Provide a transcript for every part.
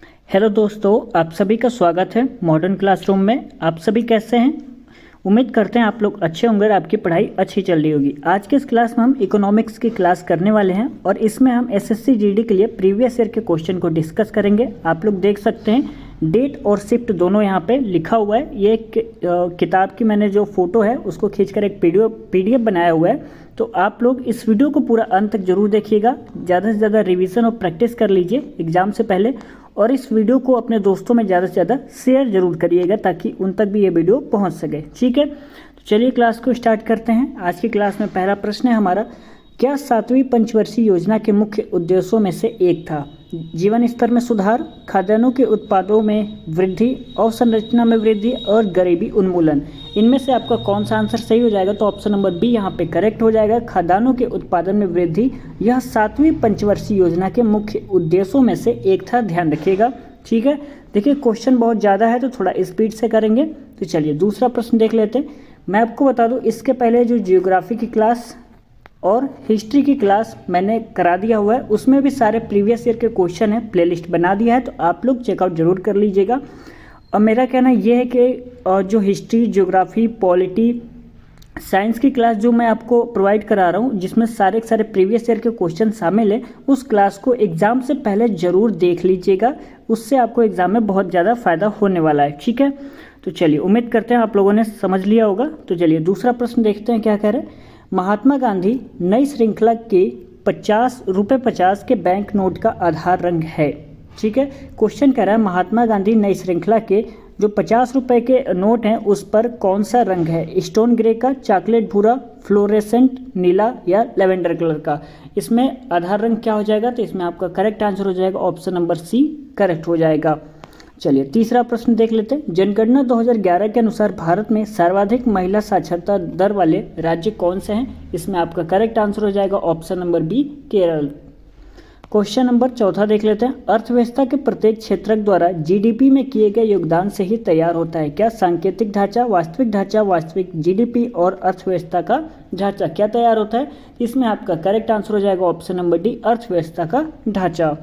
Hello दोस्तों, आप सभी का स्वागत है मॉडर्न क्लासरूम में। आप सभी कैसे हैं? उम्मीद करते हैं आप लोग अच्छे होंगे और आपकी पढ़ाई अच्छी चल रही होगी। आज के इस क्लास में हम इकोनॉमिक्स की क्लास करने वाले हैं और इसमें हम एसएससी जीडी के लिए प्रीवियस ईयर के क्वेश्चन को डिस्कस करेंगे। आप लोग देख सकते हैं डेट और शिफ्ट दोनों यहाँ पे लिखा हुआ है। ये एक किताब की मैंने जो फोटो है उसको खींचकर एक पीडीएफ बनाया हुआ है। तो आप लोग इस वीडियो को पूरा अंत तक जरूर देखिएगा। ज़्यादा से ज़्यादा रिवीजन और प्रैक्टिस कर लीजिए एग्जाम से पहले, और इस वीडियो को अपने दोस्तों में ज़्यादा से ज़्यादा शेयर जरूर करिएगा ताकि उन तक भी ये वीडियो पहुंच सके। ठीक है, तो चलिए क्लास को स्टार्ट करते हैं। आज की क्लास में पहला प्रश्न है हमारा, क्या 7वीं पंचवर्षीय योजना के मुख्य उद्देश्यों में से एक था? जीवन स्तर में सुधार, खाद्यान्नों के उत्पादों में वृद्धि, अवसंरचना में वृद्धि और गरीबी उन्मूलन। इनमें से आपका कौन सा आंसर सही हो जाएगा? तो ऑप्शन नंबर बी यहाँ पे करेक्ट हो जाएगा। खाद्यान्नों के उत्पादन में वृद्धि यह 7वीं पंचवर्षीय योजना के मुख्य उद्देश्यों में से एक था, ध्यान रखिएगा। ठीक है, देखिए क्वेश्चन बहुत ज़्यादा है तो थोड़ा स्पीड से करेंगे। तो चलिए दूसरा प्रश्न देख लेते हैं। मैं आपको बता दूँ, इसके पहले जो जियोग्राफी की क्लास और हिस्ट्री की क्लास मैंने करा दिया हुआ है, उसमें भी सारे प्रीवियस ईयर के क्वेश्चन है, प्लेलिस्ट बना दिया है, तो आप लोग चेकआउट जरूर कर लीजिएगा। और मेरा कहना ये है कि जो हिस्ट्री, ज्योग्राफी, पॉलिटी, साइंस की क्लास जो मैं आपको प्रोवाइड करा रहा हूँ, जिसमें सारे के सारे प्रीवियस ईयर के क्वेश्चन शामिल है, उस क्लास को एग्जाम से पहले ज़रूर देख लीजिएगा। उससे आपको एग्जाम में बहुत ज़्यादा फायदा होने वाला है। ठीक है, तो चलिए उम्मीद करते हैं आप लोगों ने समझ लिया होगा। तो चलिए दूसरा प्रश्न देखते हैं क्या कह रहे हैं। महात्मा गांधी नई श्रृंखला के 50 रुपये 50 के बैंक नोट का आधार रंग है। ठीक है, क्वेश्चन कह रहा है महात्मा गांधी नई श्रृंखला के जो 50 रुपये के नोट हैं उस पर कौन सा रंग है? स्टोन ग्रे का, चॉकलेट भूरा, फ्लोरेसेंट नीला या लेवेंडर कलर का? इसमें आधार रंग क्या हो जाएगा? तो इसमें आपका करेक्ट आंसर हो जाएगा ऑप्शन नंबर सी करेक्ट हो जाएगा। चलिए तीसरा प्रश्न देख लेते हैं। जनगणना 2011 के अनुसार भारत में सर्वाधिक महिला साक्षरता दर वाले राज्य कौन से हैं? इसमें आपका करेक्ट आंसर हो जाएगा option number B Kerala. Question number चौथा देख लेते हैं। अर्थव्यवस्था के प्रत्येक क्षेत्रक द्वारा जीडीपी में किए गए योगदान से ही तैयार होता है। क्या सांकेतिक ढांचा, वास्तविक जीडीपी और अर्थव्यवस्था का ढांचा क्या तैयार होता है? इसमें आपका करेक्ट आंसर हो जाएगा ऑप्शन नंबर डी अर्थव्यवस्था का ढांचा।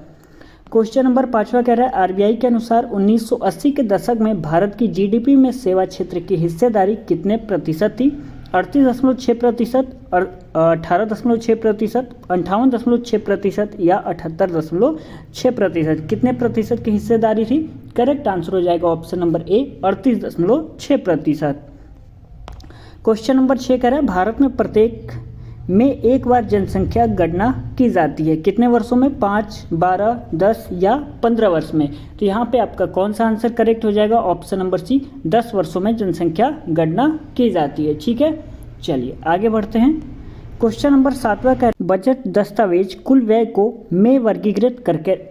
क्वेश्चन नंबर 5वां कह रहा है आरबीआई के अनुसार 1980 के दशक में भारत की जीडीपी में सेवा क्षेत्र की हिस्सेदारी कितने प्रतिशत थी? 38.6%, 18.6%, 58.6% या 78.6%? कितने प्रतिशत की हिस्सेदारी थी? करेक्ट आंसर हो जाएगा ऑप्शन नंबर ए 38.6%। क्वेश्चन नंबर 6 कह रहा है भारत में प्रत्येक में एक बार जनसंख्या गणना की जाती है। कितने वर्षों में? 5, 12, 10 या 15 वर्ष में? तो यहाँ पे आपका कौन सा आंसर करेक्ट हो जाएगा? ऑप्शन नंबर सी 10 वर्षों में जनसंख्या गणना की जाती है। ठीक है, चलिए आगे बढ़ते हैं। क्वेश्चन नंबर 7वां का बजट दस्तावेज कुल व्यय को में वर्गीकृत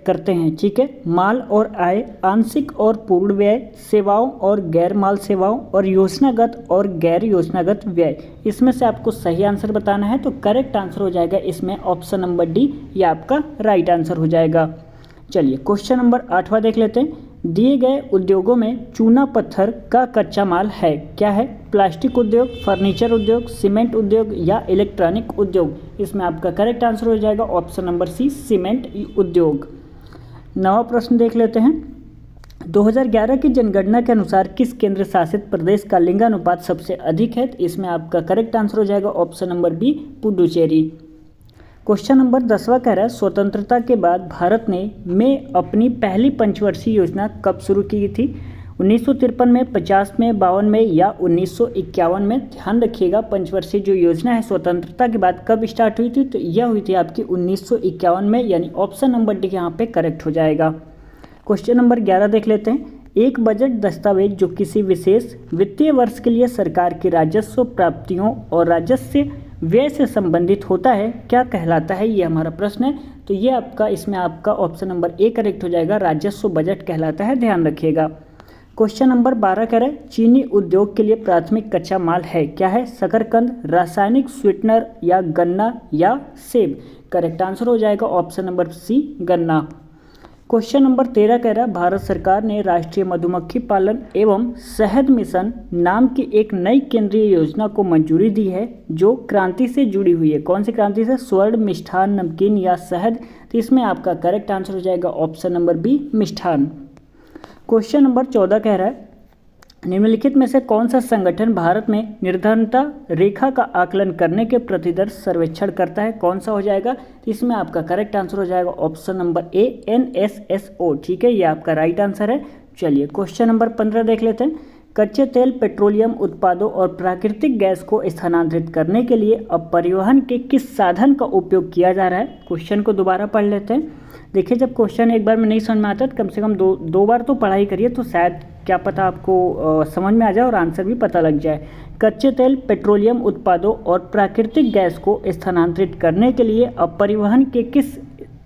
करते हैं। ठीक है, माल और आय, आंशिक और पूर्ण व्यय, सेवाओं और गैर माल सेवाओं, और योजनागत और गैर योजनागत व्यय। इसमें से आपको सही आंसर बताना है, तो करेक्ट आंसर हो जाएगा इसमें ऑप्शन नंबर डी, ये आपका राइट आंसर हो जाएगा। चलिए क्वेश्चन नंबर 8वां देख लेते हैं। दिए गए उद्योगों में चूना पत्थर का कच्चा माल है, क्या है? प्लास्टिक उद्योग, फर्नीचर उद्योग, सीमेंट उद्योग या इलेक्ट्रॉनिक उद्योग? इसमें आपका करेक्ट आंसर हो जाएगा ऑप्शन नंबर सी सीमेंट उद्योग। 9वां प्रश्न देख लेते हैं। 2011 की जनगणना के अनुसार किस केंद्र शासित प्रदेश का लिंगानुपात सबसे अधिक है? इसमें आपका करेक्ट आंसर हो जाएगा option number B Puducherry. Question number 10वां कह रहा है स्वतंत्रता के बाद भारत ने अपनी पहली पंचवर्षीय योजना कब शुरू की थी? 1953 में, 50 में, 52 में या 1951 में? ध्यान रखिएगा पंचवर्षीय जो योजना है स्वतंत्रता के बाद कब स्टार्ट हुई थी? तो यह हुई थी आपकी 1951 में, यानी ऑप्शन नंबर डी यहाँ पे करेक्ट हो जाएगा। क्वेश्चन नंबर 11 देख लेते हैं। एक बजट दस्तावेज जो किसी विशेष वित्तीय वर्ष के लिए सरकार की राजस्व प्राप्तियों और राजस्व व्यय से संबंधित होता है, क्या कहलाता है? ये हमारा प्रश्न है। तो ये आपका इसमें आपका ऑप्शन नंबर ए करेक्ट हो जाएगा, राजस्व बजट कहलाता है, ध्यान रखिएगा। क्वेश्चन नंबर 12 कह रहा है चीनी उद्योग के लिए प्राथमिक कच्चा माल है, क्या है? शकरकंद, रासायनिक स्वीटनर या गन्ना या सेब? करेक्ट आंसर हो जाएगा ऑप्शन नंबर सी गन्ना। क्वेश्चन नंबर 13 कह रहा है भारत सरकार ने राष्ट्रीय मधुमक्खी पालन एवं शहद मिशन नाम की एक नई केंद्रीय योजना को मंजूरी दी है जो क्रांति से जुड़ी हुई है। कौन सी क्रांति से? स्वर्ण, मिष्ठान, नमकीन या शहद तो इसमें आपका करेक्ट आंसर हो जाएगा ऑप्शन नंबर बी मिष्ठान। क्वेश्चन नंबर 14 कह रहा है निम्नलिखित में से कौन सा संगठन भारत में निर्धनता रेखा का आकलन करने के प्रतिदर्श सर्वेक्षण करता है, कौन सा हो जाएगा। तो इसमें आपका करेक्ट आंसर हो जाएगा ऑप्शन नंबर ए NSSO। ठीक है, ये आपका राइट आंसर है। चलिए क्वेश्चन नंबर 15 देख लेते हैं। कच्चे तेल, पेट्रोलियम उत्पादों और प्राकृतिक गैस को स्थानांतरित करने के लिए अब परिवहन के किस साधन का उपयोग किया जा रहा है। क्वेश्चन को दोबारा पढ़ लेते हैं। देखिए, जब क्वेश्चन एक बार में नहीं समझ में आता तो कम से कम दो बार तो पढ़ाई करिए, तो शायद क्या पता आपको समझ में आ जाए और आंसर भी पता लग जाए। कच्चे तेल, पेट्रोलियम उत्पादों और प्राकृतिक गैस को स्थानांतरित करने के लिए अब परिवहन के किस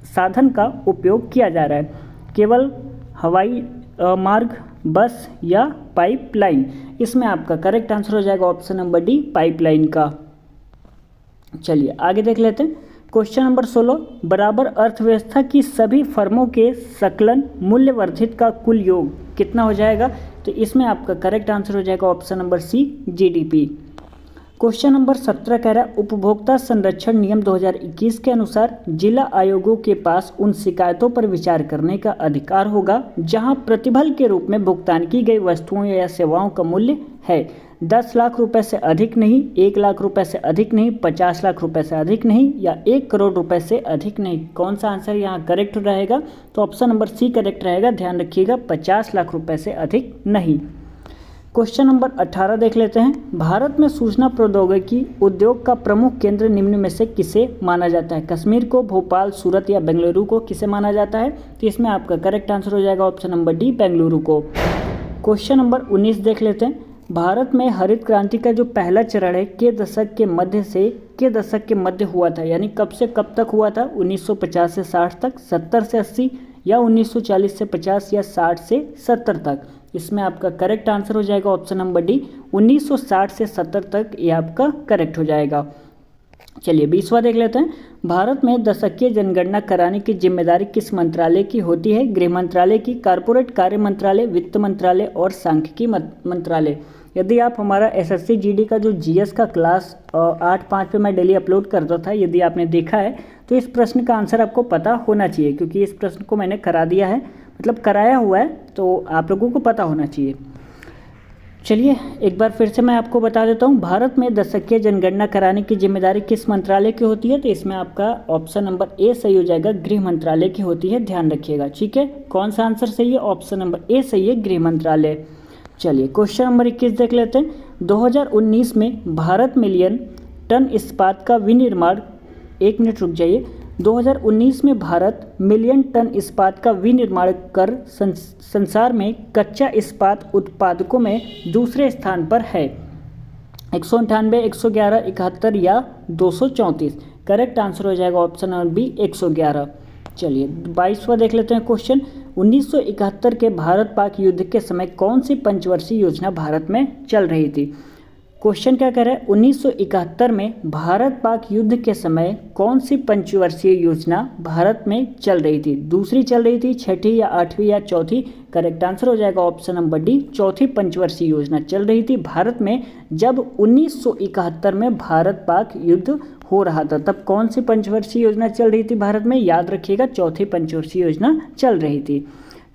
साधन का उपयोग किया जा रहा है। केवल हवाई मार्ग, बस या पाइपलाइन। इसमें आपका करेक्ट आंसर हो जाएगा ऑप्शन नंबर डी पाइपलाइन का। चलिए आगे देख लेते हैं। क्वेश्चन नंबर 16 बराबर अर्थव्यवस्था की सभी फर्मों के सकलन मूल्य वर्धित का कुल योग कितना हो जाएगा। तो इसमें आपका करेक्ट आंसर हो जाएगा option number C GDP। Question number 17 कह रहा है उपभोक्ता संरक्षण नियम 2021 के अनुसार जिला आयोगों के पास उन शिकायतों पर विचार करने का अधिकार होगा जहां प्रतिफल के रूप में भुगतान की गई वस्तुओं या सेवाओं का मूल्य है 10 लाख रुपए से अधिक नहीं, 1 लाख रुपए से अधिक नहीं, 50 लाख रुपए से अधिक नहीं या 1 करोड़ रुपए से अधिक नहीं। कौन सा आंसर यहाँ करेक्ट रहेगा। तो ऑप्शन नंबर सी करेक्ट रहेगा। ध्यान रखिएगा 50 लाख रुपए से अधिक नहीं। क्वेश्चन नंबर 18 देख लेते हैं। भारत में सूचना प्रौद्योगिकी उद्योग का प्रमुख केंद्र निम्न में से किसे माना जाता है। कश्मीर को, भोपाल, सूरत या बेंगलुरु को किसे माना जाता है। तो इसमें आपका करेक्ट आंसर हो जाएगा ऑप्शन नंबर डी बेंगलुरु को। क्वेश्चन नंबर 19 देख लेते हैं। भारत में हरित क्रांति का जो पहला चरण है के दशक के मध्य हुआ था, यानी कब से कब तक हुआ था। 1950 से 60 तक, 70 से 80 या 1940 से 50 या 60 से 70 तक। इसमें आपका करेक्ट आंसर हो जाएगा ऑप्शन नंबर डी 1960 से 70 तक, ये आपका करेक्ट हो जाएगा। चलिए 20वां देख लेते हैं। भारत में दशकीय जनगणना कराने की जिम्मेदारी किस मंत्रालय की होती है। गृह मंत्रालय की, कारपोरेट कार्य मंत्रालय, वित्त मंत्रालय और सांख्यिकी मंत्रालय। यदि आप हमारा SSC GD का जो GS का क्लास 8/5 पे मैं डेली अपलोड करता था, यदि आपने देखा है तो इस प्रश्न का आंसर आपको पता होना चाहिए, क्योंकि इस प्रश्न को मैंने करा दिया है, मतलब कराया हुआ है, तो आप लोगों को पता होना चाहिए। चलिए एक बार फिर से मैं आपको बता देता हूँ। भारत में दशकीय जनगणना कराने की जिम्मेदारी किस मंत्रालय की होती है। तो इसमें आपका ऑप्शन नंबर ए सही हो जाएगा, गृह मंत्रालय की होती है। ध्यान रखिएगा, ठीक है। कौन सा आंसर सही है। ऑप्शन नंबर ए सही है, गृह मंत्रालय। चलिए क्वेश्चन नंबर 21 देख लेते हैं। 2019 में भारत मिलियन टन इस्पात का विनिर्माण 1 मिनट रुक जाइए। 2019 में भारत मिलियन टन इस्पात का विनिर्माण कर संसार में कच्चा इस्पात उत्पादकों में दूसरे स्थान पर है। 198, 111, 71 या 234। करेक्ट आंसर हो जाएगा ऑप्शन नंबर बी 111। चलिए 22वां देख लेते हैं क्वेश्चन। 1971 के भारत पाक युद्ध के समय कौन सी पंचवर्षीय योजना भारत में चल रही थी। क्वेश्चन क्या कह रहा है। 1971 में भारत पाक युद्ध के समय कौन सी पंचवर्षीय योजना भारत में चल रही थी। दूसरी चल रही थी, छठी या 8वीं या चौथी। करेक्ट आंसर हो जाएगा ऑप्शन नंबर डी चौथी पंचवर्षीय योजना चल रही थी भारत में। जब 1971 में भारत पाक युद्ध हो रहा था, तब कौन सी पंचवर्षीय योजना चल रही थी भारत में। याद रखिएगा चौथी पंचवर्षीय योजना चल रही थी।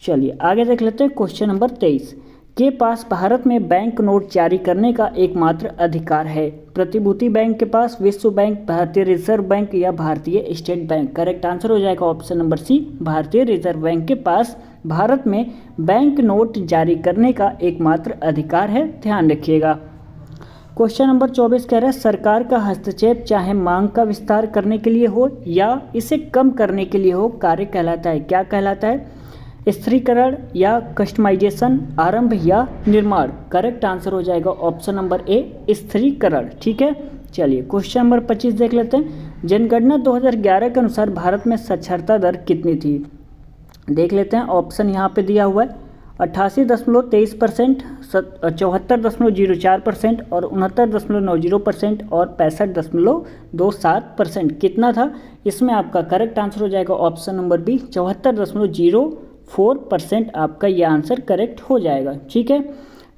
चलिए आगे देख लेते हैं क्वेश्चन नंबर 23 के पास भारत में बैंक नोट जारी करने का एकमात्र अधिकार है। प्रतिभूति बैंक के पास, विश्व बैंक, भारतीय रिजर्व बैंक या भारतीय स्टेट बैंक। करेक्ट आंसर हो जाएगा ऑप्शन नंबर सी भारतीय रिजर्व बैंक के पास भारत में बैंक नोट जारी करने का एकमात्र अधिकार है। ध्यान रखिएगा। क्वेश्चन नंबर 24 कह रहा है सरकार का हस्तक्षेप चाहे मांग का विस्तार करने के लिए हो या इसे कम करने के लिए हो, कार्य कहलाता है। क्या कहलाता है। स्थिरीकरण या कस्टमाइजेशन, आरंभ या निर्माण। करेक्ट आंसर हो जाएगा ऑप्शन नंबर ए स्थिरीकरण। ठीक है। चलिए क्वेश्चन नंबर 25 देख लेते हैं। जनगणना 2011 के अनुसार भारत में साक्षरता दर कितनी थी। देख लेते हैं, ऑप्शन यहाँ पे दिया हुआ है 88.23%, 74.04% और 69.90% और 65.27%। कितना था। इसमें आपका करेक्ट आंसर हो जाएगा ऑप्शन नंबर बी 74.04% आपका यह आंसर करेक्ट हो जाएगा। ठीक है।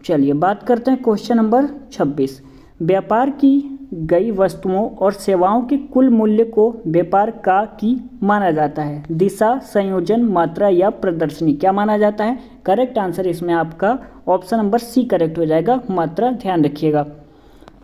चलिए बात करते हैं क्वेश्चन नंबर 26। व्यापार की गई वस्तुओं और सेवाओं के कुल मूल्य को व्यापार का की माना जाता है? दिशा, संयोजन, मात्रा या प्रदर्शनी? क्या माना जाता है? करेक्ट आंसर इसमें आपका ऑप्शन नंबर सी करेक्ट हो जाएगा, मात्रा। ध्यान रखिएगा।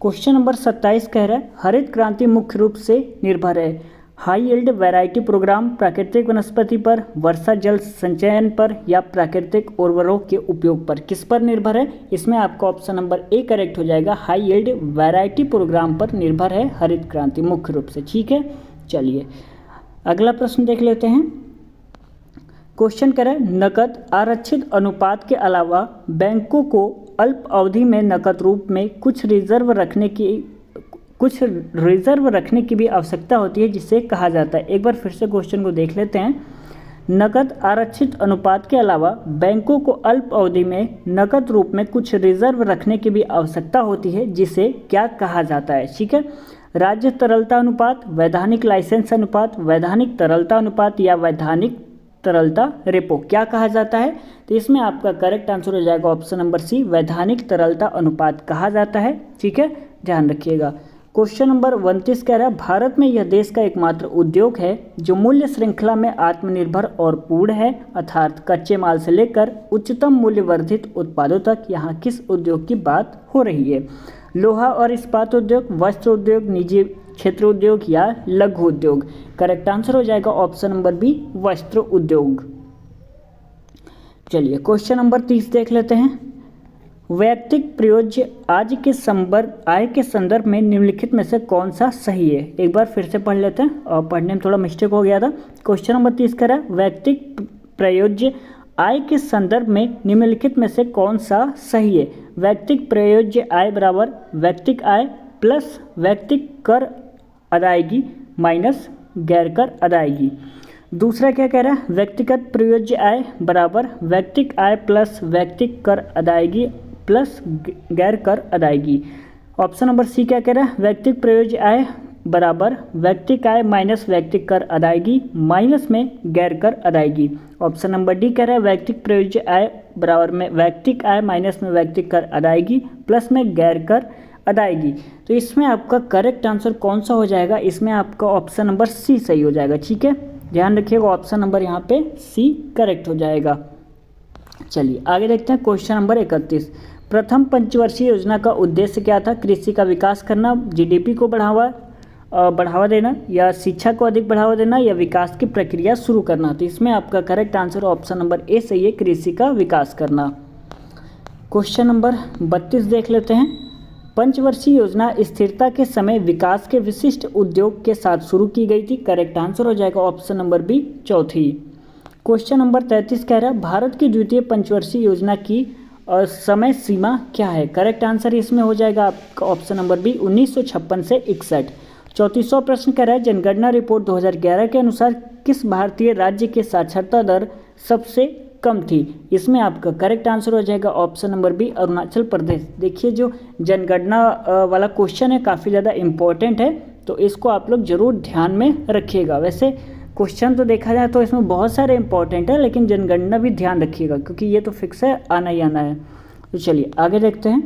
क्वेश्चन नंबर 27 कह रहा है हरित क्रांति मुख्य रूप से निर्भर है हाई यील्ड वैरायटी प्रोग्राम, प्राकृतिक वनस्पति पर, वर्षा जल संचयन पर या प्राकृतिक उर्वरकों के उपयोग पर? किस पर निर्भर है? इसमें आपका ऑप्शन नंबर ए करेक्ट हो जाएगा, हाई यील्ड वैरायटी प्रोग्राम पर निर्भर है हरित क्रांति मुख्य रूप से। ठीक है, चलिए अगला प्रश्न देख लेते हैं। क्वेश्चन कह रहा है नकद आरक्षित अनुपात के अलावा बैंकों को अल्प अवधि में नकद रूप में कुछ रिजर्व रखने की भी आवश्यकता होती है, जिसे कहा जाता है। एक बार फिर से क्वेश्चन को देख लेते हैं। नकद आरक्षित अनुपात के अलावा बैंकों को अल्प अवधि में नकद रूप में कुछ रिजर्व रखने की भी आवश्यकता होती है, जिसे क्या कहा जाता है? ठीक है, राज्य तरलता अनुपात, वैधानिक लाइसेंस अनुपात, वैधानिक तरलता अनुपात या वैधानिक तरलता रेपो? क्या कहा जाता है? तो इसमें आपका करेक्ट आंसर हो जाएगा ऑप्शन नंबर सी, वैधानिक तरलता अनुपात कहा जाता है। ठीक है, ध्यान रखिएगा। क्वेश्चन नंबर 29 कह रहा है भारत में यह देश का एकमात्र उद्योग है जो मूल्य श्रृंखला में आत्मनिर्भर और पूर्ण है, अर्थात कच्चे माल से लेकर उच्चतम मूल्य वर्धित उत्पादों तक। यहाँ किस उद्योग की बात हो रही है? लोहा और इस्पात उद्योग, वस्त्र उद्योग, निजी क्षेत्र उद्योग या लघु उद्योग? करेक्ट आंसर हो जाएगा ऑप्शन नंबर बी, वस्त्र उद्योग। चलिए क्वेश्चन नंबर 30 देख लेते हैं। वैयक्तिक प्रयोज्य आय के संदर्भ में निम्नलिखित में से कौन सा सही है? एक बार फिर से पढ़ लेते हैं, और पढ़ने में थोड़ा मिस्टेक हो गया था। क्वेश्चन नंबर 30 कह रहा है वैयक्तिक प्रयोज्य आय के संदर्भ में निम्नलिखित में से कौन सा सही है? वैयक्तिक प्रयोज्य आय बराबर वैयक्तिक आय प्लस वैयक्तिक कर अदायगी माइनस गैर कर अदायगी। दूसरा क्या कह रहा है? व्यक्तिगत प्रयोज्य आय बराबर वैयक्तिक आय प्लस वैयक्तिक कर अदायगी प्लस गैर कर अदायगी। ऑप्शन नंबर सी क्या कह रहा है? वैयक्तिक प्रयोज्य आय बराबर वैयक्तिक आय माइनस वैयक्तिक कर अदायगी माइनस में गैर कर अदायगी। ऑप्शन नंबर डी कह रहा है वैयक्तिक प्रयोज्य आय बराबर में वैयक्तिक आय माइनस में वैयक्तिक कर अदायगी प्लस में गैर कर अदायगी। तो इसमें आपका करेक्ट आंसर कौन सा हो जाएगा? इसमें आपका ऑप्शन नंबर सी सही हो जाएगा। ठीक है, ध्यान रखिएगा, ऑप्शन नंबर यहाँ पे सी करेक्ट हो जाएगा। चलिए आगे देखते हैं। क्वेश्चन नंबर 31, प्रथम पंचवर्षीय योजना का उद्देश्य क्या था? कृषि का विकास करना, जीडीपी को बढ़ावा देना, या शिक्षा को अधिक बढ़ावा देना, या विकास की प्रक्रिया शुरू करना? तो इसमें आपका करेक्ट आंसर ऑप्शन नंबर ए सही है, कृषि का विकास करना। क्वेश्चन नंबर 32 देख लेते हैं। पंचवर्षीय योजना स्थिरता के समय विकास के विशिष्ट उद्योग के साथ शुरू की गई थी। करेक्ट आंसर हो जाएगा ऑप्शन नंबर बी, चौथी। क्वेश्चन नंबर 33 कह रहा है भारत की द्वितीय पंचवर्षीय योजना की समय सीमा क्या है? करेक्ट आंसर इसमें हो जाएगा आपका ऑप्शन नंबर बी, 1956 से 61। 34वां प्रश्न कह रहा है जनगणना रिपोर्ट 2011 के अनुसार किस भारतीय राज्य की साक्षरता दर सबसे कम थी? इसमें आपका करेक्ट आंसर हो जाएगा option number B, Arunachal Pradesh. देखिए जो जनगणना वाला क्वेश्चन है काफ़ी ज़्यादा इम्पोर्टेंट है, तो इसको आप लोग जरूर ध्यान में रखिएगा। वैसे क्वेश्चन तो देखा जाए तो इसमें बहुत सारे इंपॉर्टेंट है, लेकिन जनगणना भी ध्यान रखिएगा क्योंकि ये तो फिक्स है, आना ही आना है। तो चलिए आगे देखते हैं।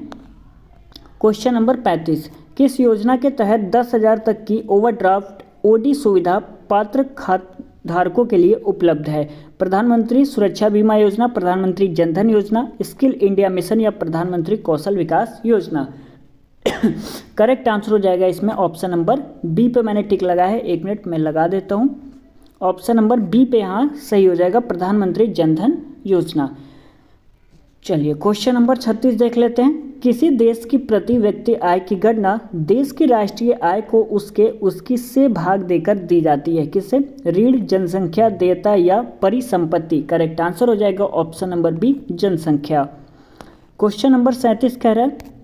क्वेश्चन नंबर 35, किस योजना के तहत 10,000 तक की ओवरड्राफ्ट ओडी सुविधा पात्र खाताधारकों के लिए उपलब्ध है? प्रधानमंत्री सुरक्षा बीमा योजना, प्रधानमंत्री जनधन योजना, स्किल इंडिया मिशन या प्रधानमंत्री कौशल विकास योजना? करेक्ट आंसर हो जाएगा इसमें ऑप्शन नंबर बी पे मैंने टिक लगाया है, 1 मिनट में लगा देता हूँ। ऑप्शन नंबर बी पे यहाँ सही हो जाएगा, प्रधानमंत्री जनधन योजना। चलिए क्वेश्चन नंबर 36 देख लेते हैं। किसी देश की प्रति व्यक्ति आय की गणना देश की राष्ट्रीय आय को उसकी से भाग देकर दी जाती है। किससे? ऋण, जनसंख्या, देयता या परिसंपत्ति? करेक्ट आंसर हो जाएगा ऑप्शन नंबर बी, जनसंख्या। क्वेश्चन नंबर 37 कह रहा है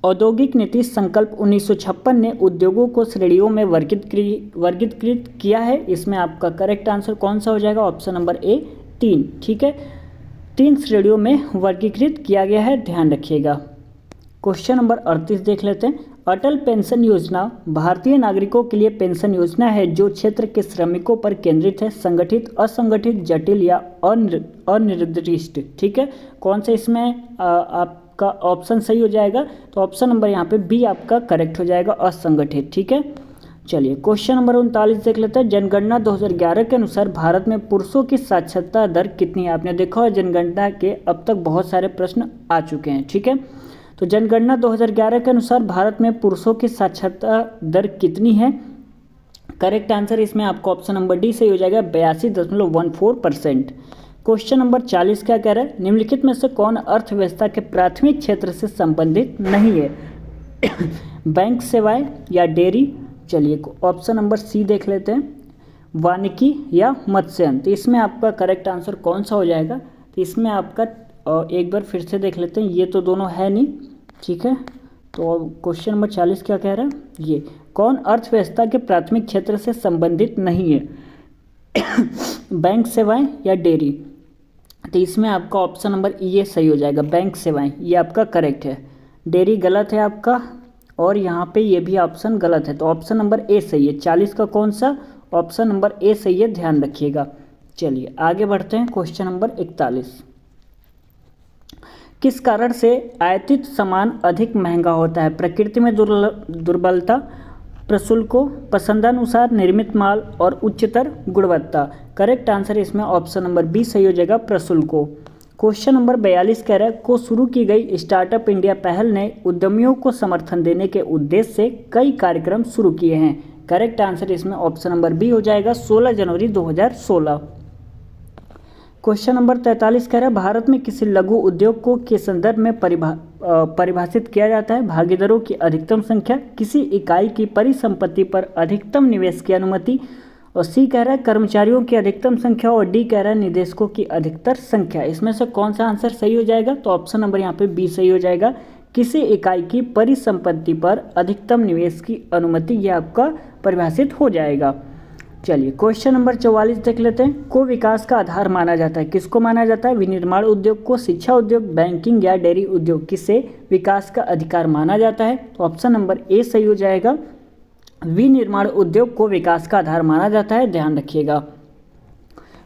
औद्योगिक नीति संकल्प 1956 ने उद्योगों को श्रेणियों में वर्गीकृत किया है। इसमें आपका करेक्ट आंसर कौन सा हो जाएगा? ऑप्शन नंबर ए, 3। ठीक है, 3 श्रेणियों में वर्गीकृत किया गया है, ध्यान रखिएगा। क्वेश्चन नंबर 38 देख लेते हैं। अटल पेंशन योजना भारतीय नागरिकों के लिए पेंशन योजना है जो क्षेत्र के श्रमिकों पर केंद्रित है, संगठित, असंगठित, जटिल या अनिर्दिष्ट। ठीक है, कौन सा इसमें आप आपका ऑप्शन सही हो जाएगा। तो ऑप्शन नंबर यहाँ पे बी आपका करेक्ट हो जाएगा, असंगठित। ठीक है, चलिए क्वेश्चन नंबर 39 देख लेते हैं। जनगणना 2011 के अनुसार भारत में पुरुषों की साक्षरता दर कितनी है? आपने देखा है जनगणना के अब तक बहुत सारे प्रश्न आ चुके हैं। ठीक है, तो जनगणना 2011 के अनुसार भारत में पुरुषों की साक्षरता दर कितनी है? करेक्ट आंसर इसमें आपको ऑप्शन नंबर डी सही हो जाएगा, 82.14%। क्वेश्चन नंबर 40 क्या कह रहा है? निम्नलिखित में से कौन अर्थव्यवस्था के प्राथमिक क्षेत्र से संबंधित नहीं है? बैंक सेवाएं या डेयरी? चलिए ऑप्शन नंबर सी देख लेते हैं, वानिकी या मत्स्यन। तो इसमें आपका करेक्ट आंसर कौन सा हो जाएगा? तो इसमें आपका एक बार फिर से देख लेते हैं, ये तो दोनों है नहीं। ठीक है, तो क्वेश्चन नंबर 40 क्या कह रहा है? ये कौन अर्थव्यवस्था के प्राथमिक क्षेत्र से संबंधित नहीं है? बैंक सेवाएं या डेयरी? तो इसमें आपका ऑप्शन नंबर ये सही हो जाएगा, बैंक सेवाएं, ये आपका करेक्ट है। डेयरी गलत है आपका, और यहाँ पे ये भी ऑप्शन गलत है। तो ऑप्शन नंबर ए सही है। 40 का कौन सा? ऑप्शन नंबर ए सही है, ध्यान रखिएगा। चलिए आगे बढ़ते हैं। क्वेश्चन नंबर 41, किस कारण से आयातित सामान अधिक महंगा होता है? प्रकृति में दुर्बलता, प्रशुल्कों, पसंदानुसार निर्मित माल और उच्चतर गुणवत्ता। करेक्ट आंसर इसमें ऑप्शन नंबर बी सही हो जाएगा, प्रशुल्कों। क्वेश्चन नंबर 42 कह रहा है, को शुरू की गई स्टार्टअप इंडिया पहल ने उद्यमियों को समर्थन देने के उद्देश्य से कई कार्यक्रम शुरू किए हैं। करेक्ट आंसर इसमें ऑप्शन नंबर बी हो जाएगा, 16 जनवरी 2016। क्वेश्चन नंबर 43 कह रहा है, भारत में किसी लघु उद्योग को के संदर्भ में परिभाषित किया जाता है? भागीदारों की अधिकतम संख्या, किसी इकाई की परिसंपत्ति पर अधिकतम निवेश की अनुमति, और सी कह रहा है कर्मचारियों की अधिकतम संख्या, और डी कह रहा है निदेशकों की अधिकतर संख्या। इसमें से कौन सा आंसर सही हो जाएगा? तो ऑप्शन नंबर यहाँ पे बी सही हो जाएगा, किसी इकाई की परिसंपत्ति पर अधिकतम निवेश की अनुमति, ये आपका परिभाषित हो जाएगा। चलिए क्वेश्चन नंबर 44 देख लेते हैं। को विकास का आधार माना जाता है? किसको माना जाता है? विनिर्माण उद्योग को, शिक्षा उद्योग, बैंकिंग या डेयरी उद्योग? किसे विकास का अधिकार माना जाता है? तो ऑप्शन नंबर ए सही हो जाएगा, विनिर्माण उद्योग को विकास का आधार माना जाता है, ध्यान रखिएगा।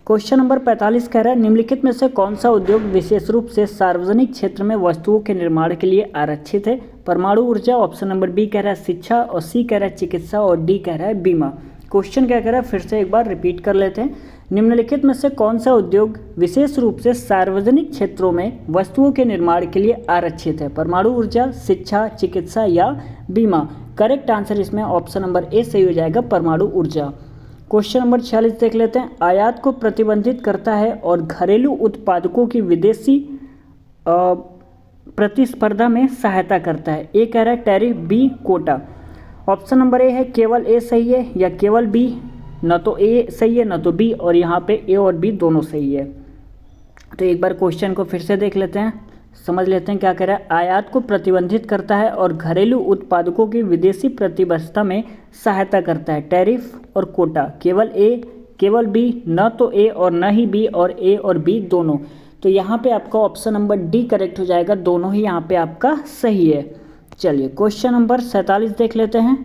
क्वेश्चन नंबर 45 कह रहा है, निम्नलिखित में से कौन सा उद्योग विशेष रूप से सार्वजनिक क्षेत्र में वस्तुओं के निर्माण के लिए आरक्षित है? परमाणु ऊर्जा, ऑप्शन नंबर बी कह रहा है शिक्षा, और सी कह रहा है चिकित्सा, और डी कह रहा है बीमा। क्वेश्चन क्या कह रहा है, फिर से एक बार रिपीट कर लेते हैं। निम्नलिखित में से कौन सा उद्योग विशेष रूप से सार्वजनिक क्षेत्रों में वस्तुओं के निर्माण के लिए आरक्षित है? परमाणु ऊर्जा, शिक्षा, चिकित्सा या बीमा? करेक्ट आंसर इसमें ऑप्शन नंबर ए सही हो जाएगा, परमाणु ऊर्जा। क्वेश्चन नंबर 46 देख लेते हैं। आयात को प्रतिबंधित करता है और घरेलू उत्पादकों की विदेशी प्रतिस्पर्धा में सहायता करता है? ए कह रहा है tariff, B quota. Option number A है केवल ए सही है या केवल बी? न तो ए सही है न तो बी, और यहाँ पे ए और बी दोनों सही है। तो एक बार क्वेश्चन को फिर से देख लेते हैं, समझ लेते हैं क्या कह रहा है। आयात को प्रतिबंधित करता है और घरेलू उत्पादकों की विदेशी प्रतिस्पर्धा में सहायता करता है, टैरिफ और कोटा। केवल ए, केवल बी, न तो ए और न ही बी, और ए और बी दोनों। तो यहाँ पे आपका ऑप्शन नंबर डी करेक्ट हो जाएगा, दोनों ही यहाँ पे आपका सही है। चलिए क्वेश्चन नंबर 47 देख लेते हैं।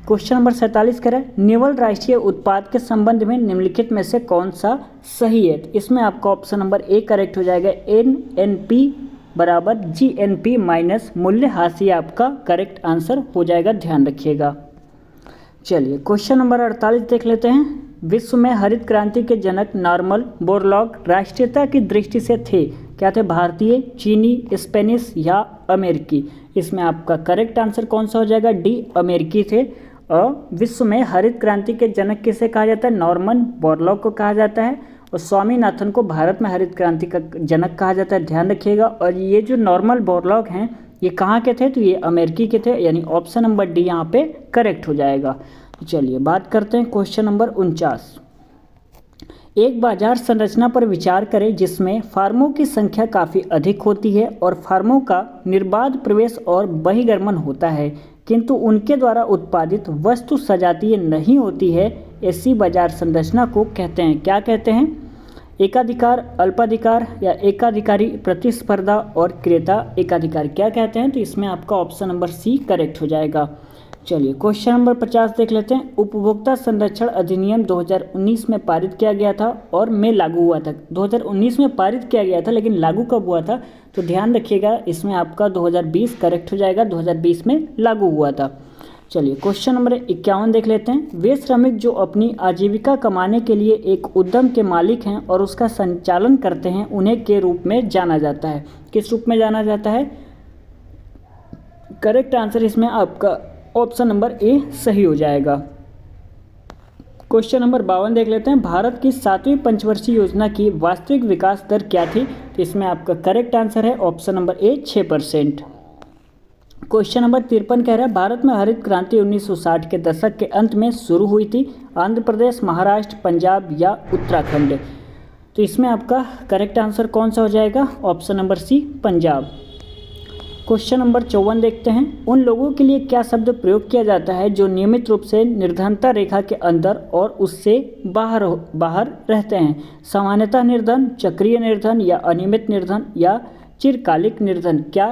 क्वेश्चन नंबर 47 कह रहा है, निवल राष्ट्रीय उत्पाद के संबंध में निम्नलिखित में से कौन सा सही है? इसमें आपका ऑप्शन नंबर ए करेक्ट हो जाएगा, NNP बराबर GNP माइनस मूल्यह्रास, ये आपका करेक्ट आंसर हो जाएगा, ध्यान रखिएगा। चलिए क्वेश्चन नंबर 48 देख लेते हैं। विश्व में हरित क्रांति के जनक नॉर्मन बोरलॉग राष्ट्रीयता की दृष्टि से थे? क्या थे? भारतीय, चीनी, स्पेनिश या अमेरिकी? इसमें आपका करेक्ट आंसर कौन सा हो जाएगा? डी, अमेरिकी थे। और विश्व में हरित क्रांति के जनक किसे कहा जाता है? नॉर्मन बोरलॉग को कहा जाता है, और स्वामीनाथन को भारत में हरित क्रांति का जनक कहा जाता है, ध्यान रखिएगा। और ये जो नॉर्मन बोरलॉग हैं ये कहाँ के थे? तो ये अमेरिकी के थे, यानी ऑप्शन नंबर डी यहाँ पे करेक्ट हो जाएगा। तो चलिए बात करते हैं क्वेश्चन नंबर 49। एक बाजार संरचना पर विचार करें जिसमें फार्मों की संख्या काफ़ी अधिक होती है और फार्मों का निर्बाध प्रवेश और बहिर्गमन होता है, किंतु उनके द्वारा उत्पादित वस्तु सजातीय नहीं होती है। ऐसी बाजार संरचना को कहते हैं, क्या कहते हैं? एकाधिकार, अल्पाधिकार या एकाधिकारी प्रतिस्पर्धा और क्रेता एकाधिकार, क्या कहते हैं? तो इसमें आपका ऑप्शन नंबर सी करेक्ट हो जाएगा। चलिए क्वेश्चन नंबर 50 देख लेते हैं। उपभोक्ता संरक्षण अधिनियम 2019 में पारित किया गया था और में लागू हुआ था। 2019 में पारित किया गया था लेकिन लागू कब हुआ था, तो ध्यान रखिएगा इसमें आपका 2020 करेक्ट हो जाएगा, 2020 में लागू हुआ था। चलिए क्वेश्चन नंबर 51 देख लेते हैं। वे श्रमिक जो अपनी आजीविका कमाने के लिए एक उद्यम के मालिक हैं और उसका संचालन करते हैं, उन्हें के रूप में जाना जाता है। किस रूप में जाना जाता है? करेक्ट आंसर इसमें आपका ऑप्शन नंबर ए सही हो जाएगा। क्वेश्चन नंबर 52 देख लेते हैं। भारत की 7वीं पंचवर्षीय योजना की वास्तविक विकास दर क्या थी? तो इसमें आपका करेक्ट आंसर है ऑप्शन नंबर ए 6%। क्वेश्चन नंबर 53 कह रहा है भारत में हरित क्रांति 1960 के दशक के अंत में शुरू हुई थी। आंध्र प्रदेश, महाराष्ट्र, पंजाब या उत्तराखंड? तो इसमें आपका करेक्ट आंसर कौन सा हो जाएगा? Option number C Punjab. Question number 54 देखते हैं। उन लोगों के लिए क्या शब्द प्रयोग किया जाता है जो नियमित रूप से निर्धनता रेखा के अंदर और उससे बाहर रहते हैं? सामान्यतः निर्धन, चक्रीय निर्धन या अनियमित निर्धन या चिरकालिक निर्धन क्या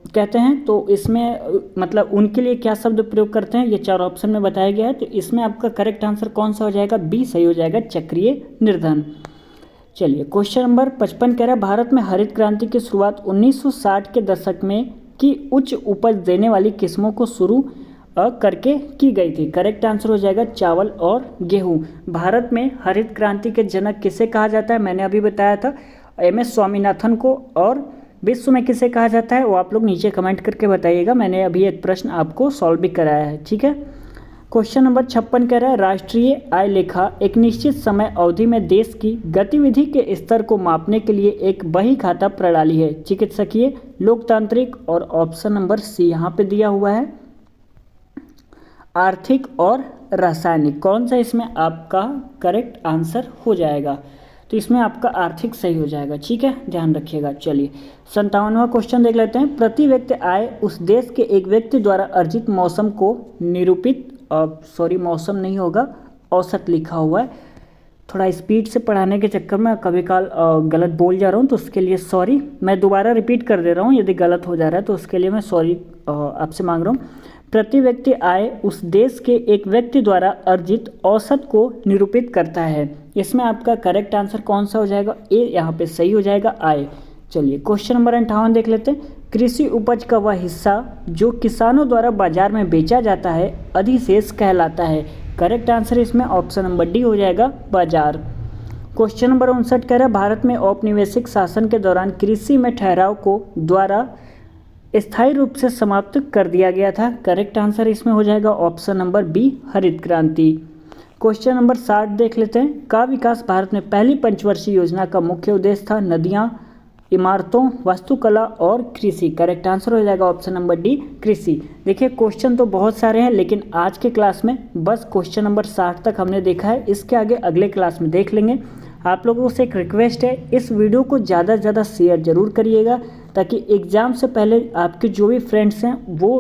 कहते हैं? तो इसमें मतलब उनके लिए क्या शब्द प्रयोग करते हैं, ये 4 ऑप्शन में बताया गया है। तो इसमें आपका करेक्ट आंसर कौन सा हो जाएगा? बी सही हो जाएगा, चक्रीय निर्धन। चलिए क्वेश्चन नंबर 55 कह रहा है भारत में हरित क्रांति की शुरुआत 1960 के दशक में की उच्च उपज देने वाली किस्मों को शुरू करके की गई थी। करेक्ट आंसर हो जाएगा चावल और गेहूं। भारत में हरित क्रांति के जनक किसे कहा जाता है? मैंने अभी बताया था MS स्वामीनाथन को। और विश्व में किसे कहा जाता है वो आप लोग नीचे कमेंट करके बताइएगा। मैंने अभी एक प्रश्न आपको सॉल्व भी कराया है, ठीक है। क्वेश्चन नंबर 56 कह रहा है राष्ट्रीय आय लेखा एक निश्चित समय अवधि में देश की गतिविधि के स्तर को मापने के लिए एक बही खाता प्रणाली है। चिकित्सकीय, लोकतांत्रिक और ऑप्शन नंबर सी यहाँ पे दिया हुआ है आर्थिक और रासायनिक। कौन सा इसमें आपका करेक्ट आंसर हो जाएगा? तो इसमें आपका आर्थिक सही हो जाएगा, ठीक है, ध्यान रखिएगा। चलिए 57वां क्वेश्चन देख लेते हैं। प्रति व्यक्ति आय उस देश के एक व्यक्ति द्वारा अर्जित मौसम को निरूपित मौसम नहीं होगा, औसत लिखा हुआ है। थोड़ा स्पीड से पढ़ाने के चक्कर में कभी काल गलत बोल जा रहा हूँ तो उसके लिए सॉरी। मैं दोबारा रिपीट कर दे रहा हूँ, यदि गलत हो जा रहा है तो उसके लिए मैं सॉरी आपसे मांग रहा हूँ। प्रति व्यक्ति आय उस देश के एक व्यक्ति द्वारा अर्जित औसत को निरूपित करता है। इसमें आपका करेक्ट आंसर कौन सा हो जाएगा? ए यहाँ पे सही हो जाएगा, आय। चलिए क्वेश्चन नंबर 58 देख लेते हैं। कृषि उपज का वह हिस्सा जो किसानों द्वारा बाजार में बेचा जाता है अधिशेष कहलाता है। करेक्ट आंसर इसमें ऑप्शन नंबर डी हो जाएगा, बाजार। क्वेश्चन नंबर 59 कह रहा है भारत में औपनिवेशिक शासन के दौरान कृषि में ठहराव को द्वारा स्थायी रूप से समाप्त कर दिया गया था। करेक्ट आंसर इसमें हो जाएगा ऑप्शन नंबर बी, हरित क्रांति। क्वेश्चन नंबर 60 देख लेते हैं। का विकास भारत में पहली पंचवर्षीय योजना का मुख्य उद्देश्य था नदियाँ, इमारतों, वास्तुकला और कृषि। करेक्ट आंसर हो जाएगा ऑप्शन नंबर डी, कृषि। देखिए क्वेश्चन तो बहुत सारे हैं लेकिन आज के क्लास में बस क्वेश्चन नंबर 60 तक हमने देखा है। इसके आगे अगले क्लास में देख लेंगे। आप लोगों से एक रिक्वेस्ट है, इस वीडियो को ज़्यादा से ज़्यादा शेयर जरूर करिएगा ताकि एग्ज़ाम से पहले आपके जो भी फ्रेंड्स हैं वो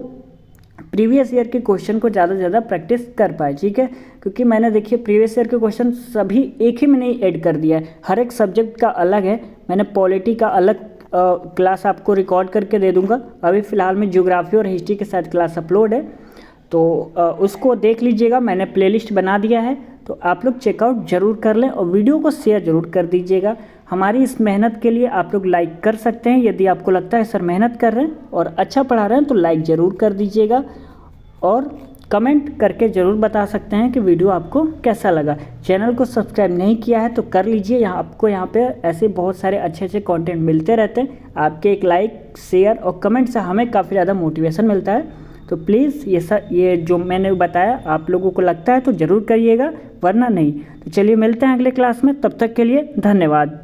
प्रीवियस ईयर के क्वेश्चन को ज़्यादा से ज़्यादा प्रैक्टिस कर पाए, ठीक है। क्योंकि मैंने देखिए प्रीवियस ईयर के क्वेश्चन सभी एक ही में नहीं ऐड कर दिया है, हर एक सब्जेक्ट का अलग है। मैंने पॉलिटी का अलग क्लास आपको रिकॉर्ड करके दे दूंगा। अभी फ़िलहाल में ज्योग्राफी और हिस्ट्री के साथ क्लास अपलोड है, तो उसको देख लीजिएगा। मैंने प्लेलिस्ट बना दिया है, तो आप लोग चेकआउट ज़रूर कर लें और वीडियो को शेयर ज़रूर कर दीजिएगा। हमारी इस मेहनत के लिए आप लोग लाइक कर सकते हैं। यदि आपको लगता है सर मेहनत कर रहे हैं और अच्छा पढ़ा रहे हैं तो लाइक ज़रूर कर दीजिएगा और कमेंट करके ज़रूर बता सकते हैं कि वीडियो आपको कैसा लगा। चैनल को सब्सक्राइब नहीं किया है तो कर लीजिए। आपको यहाँ पे ऐसे बहुत सारे अच्छे अच्छे कंटेंट मिलते रहते हैं। आपके एक लाइक, शेयर और कमेंट से हमें काफ़ी ज़्यादा मोटिवेशन मिलता है। तो प्लीज़ ये जो मैंने बताया आप लोगों को लगता है तो ज़रूर करिएगा, वरना नहीं। तो चलिए मिलते हैं अगले क्लास में, तब तक के लिए धन्यवाद।